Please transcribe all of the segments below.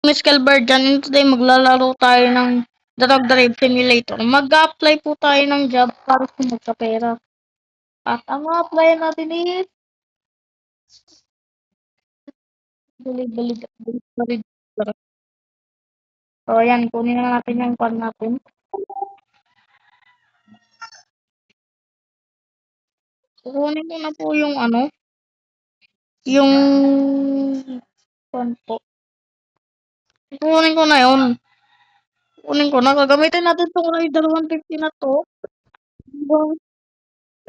Miss Calvert dyan, and today maglalaro tayo ng Drug Drive Simulator. Mag-apply po tayo ng job para sa magkapera. At ang apply natin is delivery. So, ayan, kunin na natin yung call natin. Kunin ko na po yung yung call po. Kunin ko na yun. Kunin ko na. Gagamitin natin itong Rider 150 na to.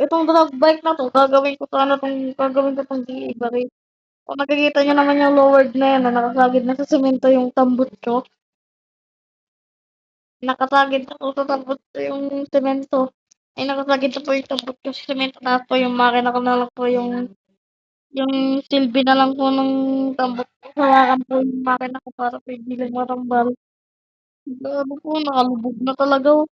Itong drag bike na to, gagawin ko tong delivery. Kung nakikita nyo naman yung lowered na yan, na nakasagid na sa semento yung tambot ko. Nakasagid na po sa tambot ko yung semento. Ay, nakasagid na po yung tambot ko sa semento. Tapos po yung makina ko na lang po yung silbi na lang po ng tambot ko. Hawakan po yung makina ko para po hindi lang marambal. Grabe po, nakalubog na talaga. Oh.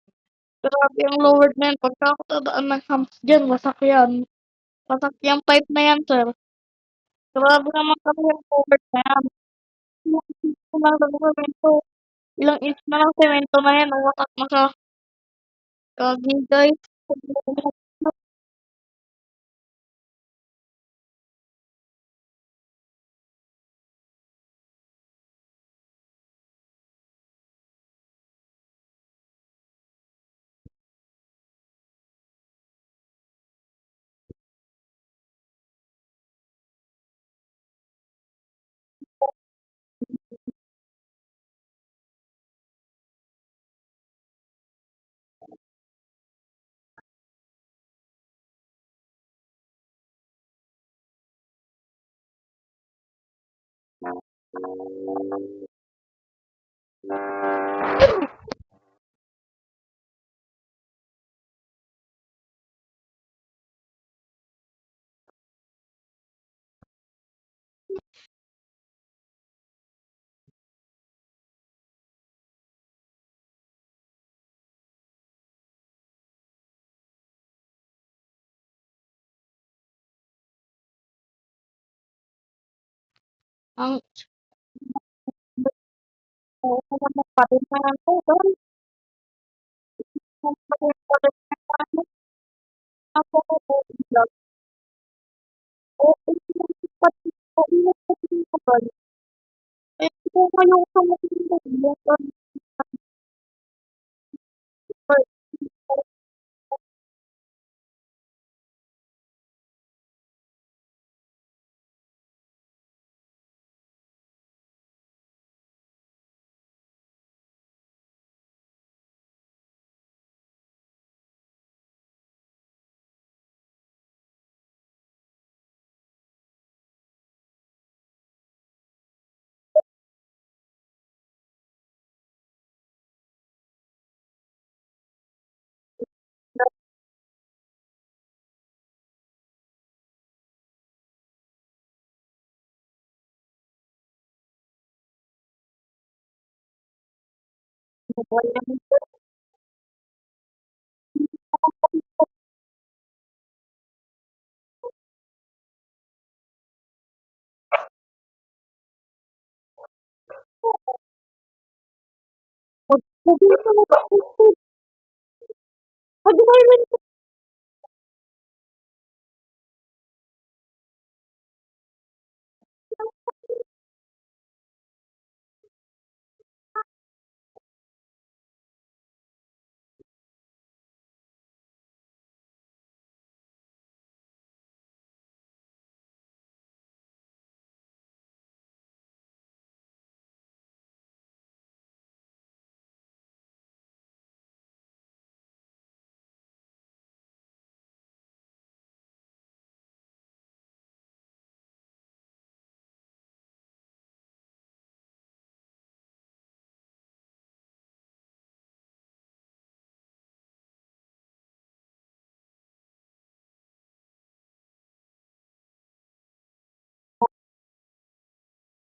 Grabe ang lowered na yan. Pagka ako tadaan ng humps dyan, wasak yan. Wasak yung pipe na yan, sir. Grabe naman kasi yung lowered na yan. Ilang inch na lang ng semento. Ilang inch na lang semento na yan. Wasak na siya. Gagi, guys. Ang patinangan ko, guys. Ang patinangan ko, ako ko, eh, kung ayaw ko mag-iingat,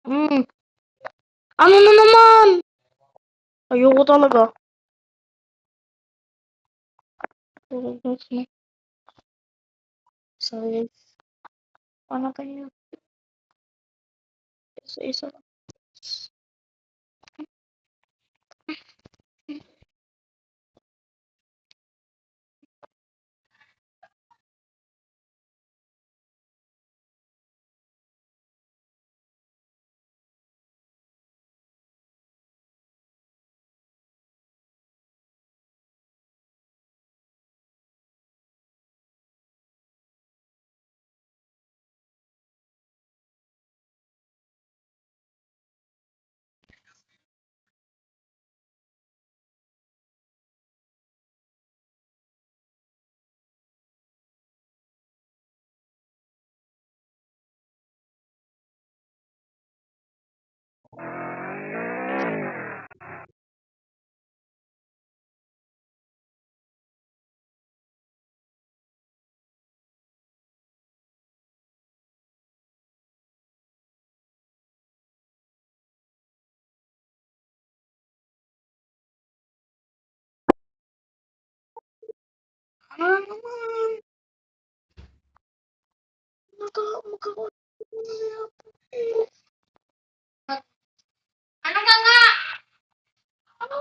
Hmm, ano na naman? Ayoko talaga. Sorry. Ano kayo? Isa-isa. Ano naman? Magkakaroon na. Ano ka nga? Ano?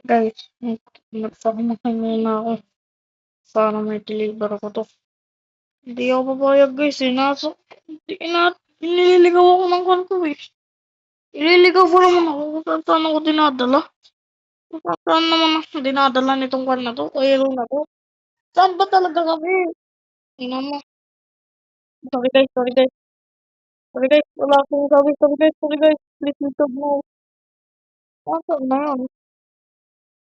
Guys, magpapamakay muna ako. Sana may deliver ako to. Hindi ako papayag guys eh. Hindi nililigaw ako ng kanto eh. Ililigaw ko naman ako kung saan ako dinadala. Kung saan naman ako dinadala nitong kwan na to. Kairo na to. Saan ba talaga kami? Ina mo. Sorry guys, sorry guys. Sorry guys, wala akong sabi. Sorry guys, sorry guys. Please YouTube mo. Nasaan na yan?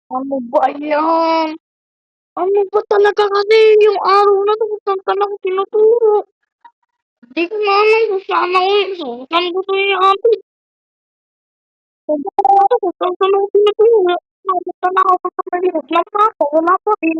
Ano ba yan? Ano ba talaga kasi yung araw na to kung saan ka lang tinuturo? Hindi ko na alam kung saan ako. Saan ko to i-upload? Kung saan ako, kung saan ka lang tinuturo. Nakita na ako sa maliit na ako. Wala pa rin.